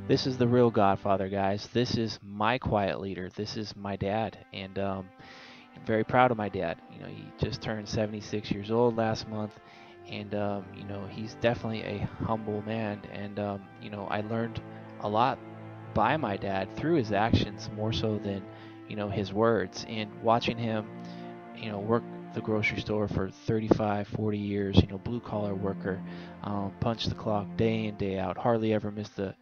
This is the real Godfather, guys. This is my quiet leader. This is my dad, and I'm very proud of my dad. He just turned 76 years old last month, and he's definitely a humble man. And I learned a lot by my dad through his actions more so than his words. And watching him, work the grocery store for 35, 40 years, blue collar worker, punched the clock day in, day out, hardly ever missed a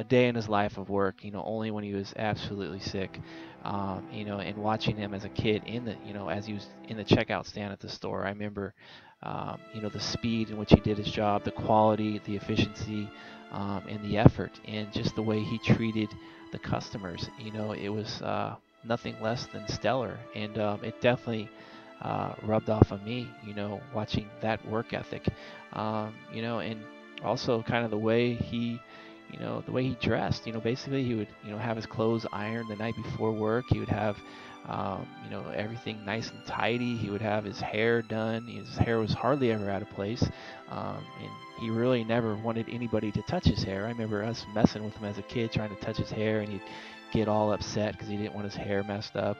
day in his life of work, only when he was absolutely sick. And watching him as a kid as he was in the checkout stand at the store, I remember, the speed in which he did his job, the quality, the efficiency, and the effort, and just the way he treated the customers. It was nothing less than stellar, and it definitely rubbed off on me, watching that work ethic, and also kind of the way he dressed. Basically he would, have his clothes ironed the night before work. He would have, everything nice and tidy. He would have his hair done. His hair was hardly ever out of place, and he really never wanted anybody to touch his hair. I remember us messing with him as a kid, trying to touch his hair, and he'd get all upset because he didn't want his hair messed up.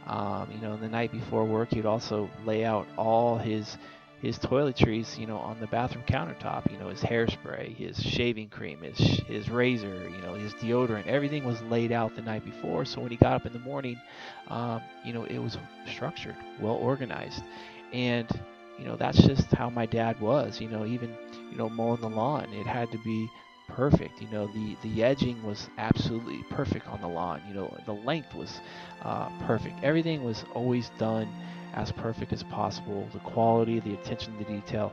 The night before work, he'd also lay out all his toiletries, on the bathroom countertop. His hairspray, his shaving cream, his razor, his deodorant. Everything was laid out the night before. So when he got up in the morning, it was structured, well organized, and that's just how my dad was. Even mowing the lawn, it had to be perfect. The edging was absolutely perfect on the lawn. The length was perfect. Everything was always done as perfect as possible. The quality, the attention to detail,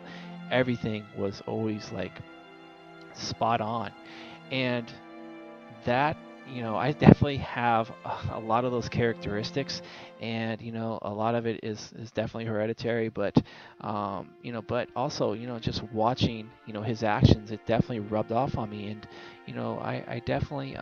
everything was always like spot on. And that, I definitely have a lot of those characteristics, and a lot of it is definitely hereditary. But also, just watching his actions, it definitely rubbed off on me. And I definitely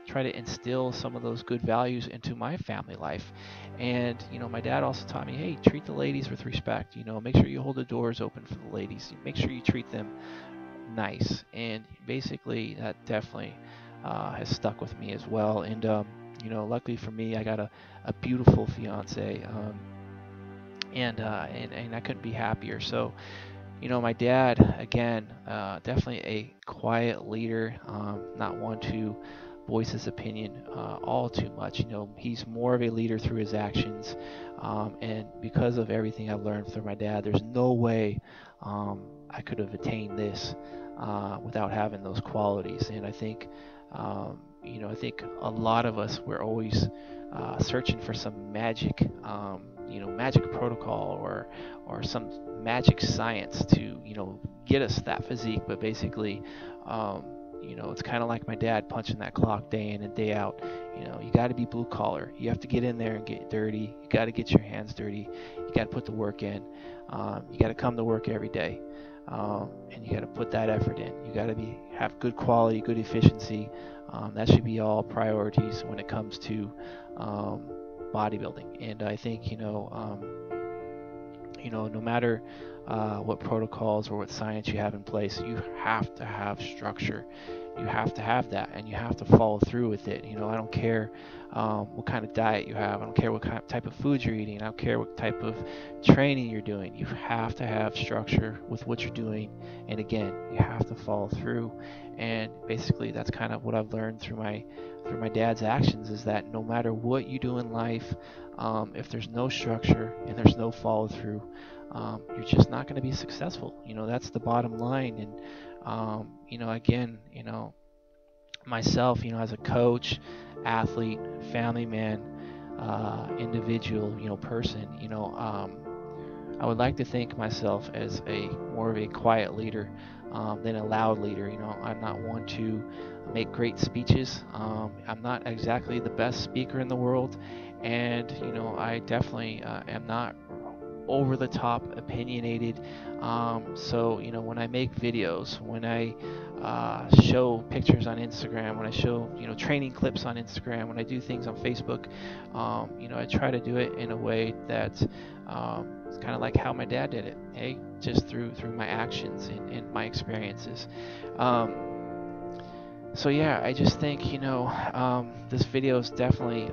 try to instill some of those good values into my family life. And my dad also taught me, hey, treat the ladies with respect. Make sure you hold the doors open for the ladies. Make sure you treat them nice. And basically, that definitely has stuck with me as well. And luckily for me, I got a beautiful fiance, and I couldn't be happier. So my dad, again, definitely a quiet leader, not one to voice his opinion all too much. He's more of a leader through his actions, and because of everything I've learned through my dad, there's no way I could have attained this without having those qualities. And I think a lot of us, we're always searching for some magic, magic protocol, or some magic science to get us that physique. But basically, it's kind of like my dad punching that clock day in and day out. You got to be blue collar. You have to get in there and get dirty. You got to get your hands dirty. You got to put the work in. You got to come to work every day, and you got to put that effort in. You got to have good quality, good efficiency. That should be all priorities when it comes to bodybuilding. And I think no matter what protocols or what science you have in place, you have to have structure. You have to have that, and you have to follow through with it. I don't care what kind of diet you have. I don't care what type of food you're eating. I don't care what type of training you're doing. You have to have structure with what you're doing, and again, you have to follow through. And basically, that's kind of what I've learned through my dad's actions, is that no matter what you do in life, if there's no structure and there's no follow through, you're just not going to be successful. That's the bottom line. And again, myself, as a coach, athlete, family man, individual, person, I would like to think myself as more of a quiet leader than a loud leader. I'm not one to make great speeches. I'm not exactly the best speaker in the world, and I definitely am not over the top opinionated. So when I make videos, when I show pictures on Instagram, when I show training clips on Instagram, when I do things on Facebook, I try to do it in a way that it's kind of like how my dad did it. Hey, just through my actions and my experiences. So yeah, I just think, this video is definitely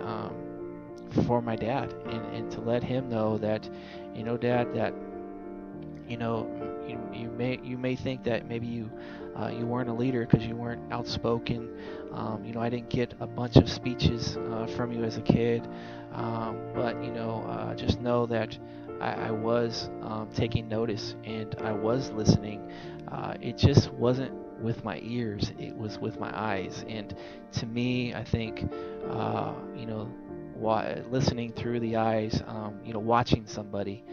for my dad, and to let him know that, Dad, that you may think that maybe you weren't a leader because you weren't outspoken. I didn't get a bunch of speeches from you as a kid, but just know that I was taking notice and I was listening. It just wasn't with my ears; it was with my eyes. And to me, I think listening through the eyes, watching somebody.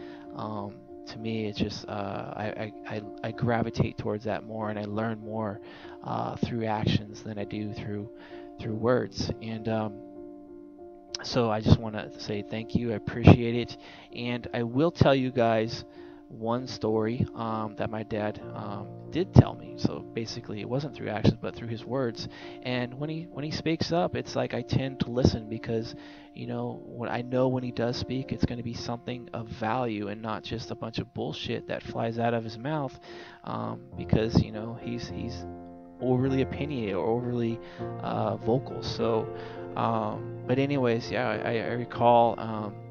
To me, it's just I gravitate towards that more, and I learn more through actions than I do through words. And so I just want to say thank you. I appreciate it, and I will tell you guys one story that my dad did tell me. So basically, it wasn't through actions, but through his words. And when he speaks up, it's like I tend to listen because, when I know when he does speak, it's going to be something of value and not just a bunch of bullshit that flies out of his mouth, because he's overly opinionated or overly vocal. So, but anyways, yeah, I recall,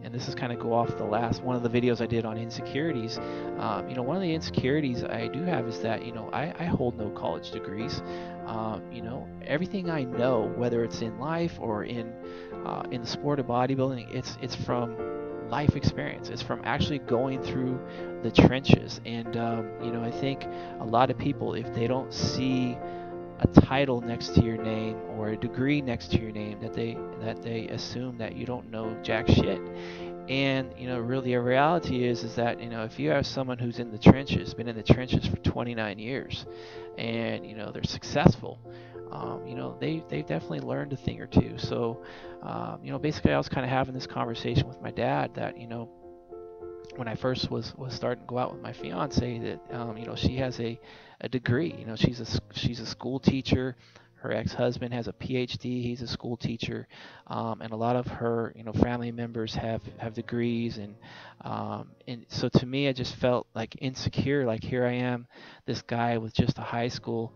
and this is kind of go off the last one of the videos I did on insecurities. One of the insecurities I do have is that I hold no college degrees. Everything I know, whether it's in life or in the sport of bodybuilding, it's from life experience. It's from actually going through the trenches. And I think a lot of people, if they don't see a title next to your name or a degree next to your name, that they assume that you don't know jack shit. And really, a reality is that if you have someone who's in the trenches, been in the trenches for 29 years, and they're successful, they definitely learned a thing or two. So basically, I was kind of having this conversation with my dad that when I first was starting to go out with my fiance, that she has a degree. She's a school teacher. Her ex-husband has a PhD. He's a school teacher, and a lot of her family members have degrees, and so to me, I just felt like insecure. Like, here I am, this guy with just a high school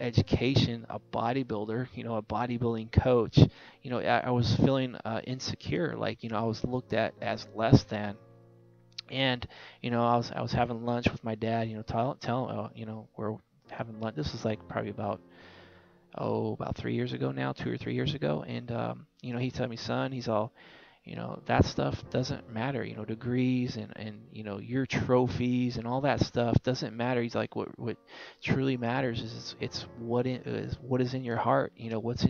education, a bodybuilder, a bodybuilding coach. I was feeling insecure. Like, I was looked at as less than. And I was having lunch with my dad. We're having lunch. This is like probably about 3 years ago now, 2 or 3 years ago. And he told me, son, he's all, that stuff doesn't matter. Degrees and your trophies and all that stuff doesn't matter. He's like, what truly matters is it's what is in your heart. What's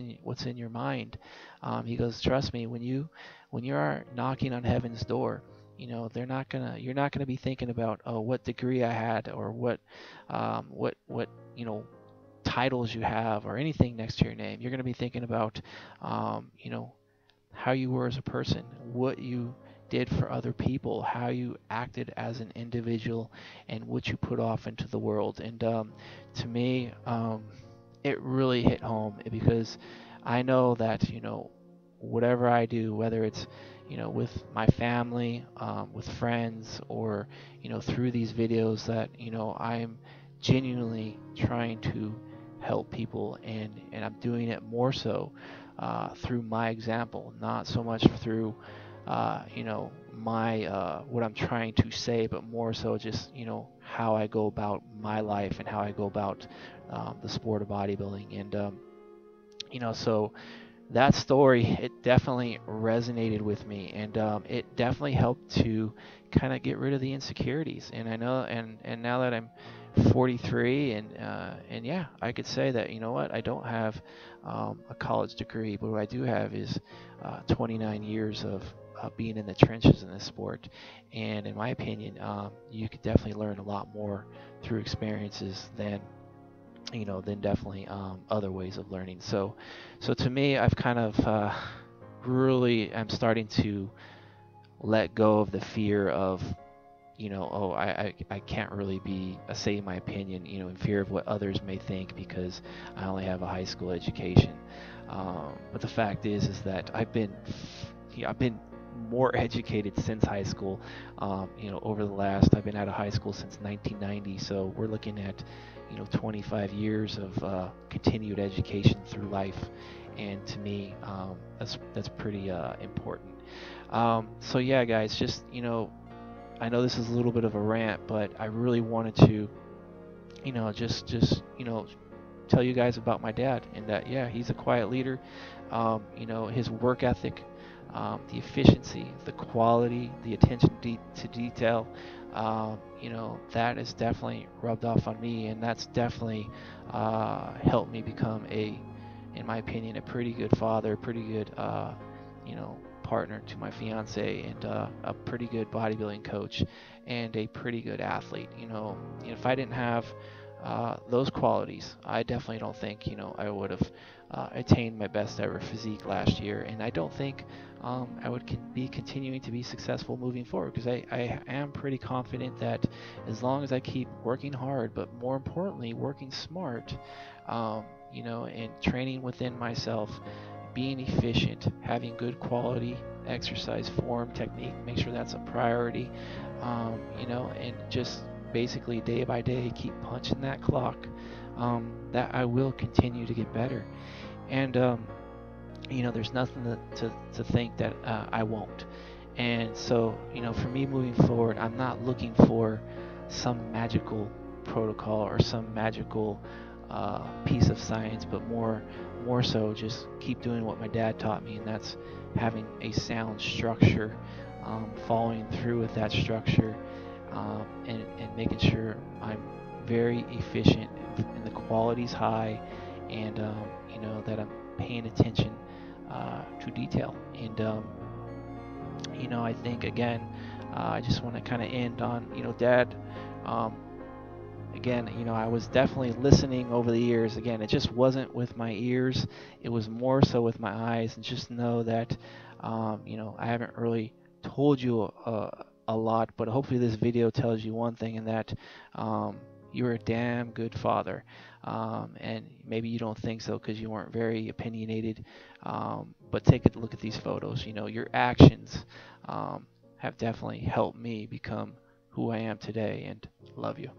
in your mind. He goes, trust me, when you are knocking on heaven's door, you're not gonna be thinking about, oh, what degree I had, or what titles you have, or anything next to your name. You're gonna be thinking about how you were as a person, what you did for other people, how you acted as an individual, and what you put off into the world. And to me, it really hit home, because I know that whatever I do, whether it's with my family, with friends, or through these videos, that I'm genuinely trying to help people, and I'm doing it more so through my example, not so much through my what I'm trying to say, but more so just how I go about my life and how I go about the sport of bodybuilding. And so that story, it definitely resonated with me, and it definitely helped to kind of get rid of the insecurities. And I know, and now that I'm 43, and yeah, I could say that, what, I don't have a college degree, but what I do have is 29 years of being in the trenches in this sport. And in my opinion, you could definitely learn a lot more through experiences than definitely other ways of learning. So to me, I've kind of really, I'm starting to let go of the fear of, oh, I can't really say my opinion, in fear of what others may think, because I only have a high school education. But the fact is that I've been more educated since high school. Over the last, I've been out of high school since 1990, so we're looking at 25 years of continued education through life, and to me, that's pretty important. So yeah, guys, just I know this is a little bit of a rant, but I really wanted to, just tell you guys about my dad, and that yeah, he's a quiet leader. His work ethic, the efficiency, the quality, the attention to detail, that is definitely rubbed off on me, and that's definitely helped me become in my opinion, a pretty good father, pretty good, partner to my fiance, and a pretty good bodybuilding coach, and a pretty good athlete. If I didn't have those qualities, I definitely don't think I would have attained my best ever physique last year, and I don't think I would be continuing to be successful moving forward, because I am pretty confident that as long as I keep working hard, but more importantly working smart, and training within myself, being efficient, having good quality exercise form, technique, make sure that's a priority, and just basically day by day keep punching that clock, that I will continue to get better. And there's nothing to think that I won't. And so, for me moving forward, I'm not looking for some magical protocol or some magical piece of science, but more so just keep doing what my dad taught me, and that's having a sound structure, following through with that structure, and making sure I'm very efficient and the quality's high, and that I'm paying attention to detail. And I think again, I just want to kind of end on Dad. Again, I was definitely listening over the years. Again, it just wasn't with my ears; it was more so with my eyes. And just know that, I haven't really told you a lot, but hopefully this video tells you one thing, and that you're a damn good father. And maybe you don't think so because you weren't very opinionated. But take a look at these photos. Your actions have definitely helped me become who I am today. And love you.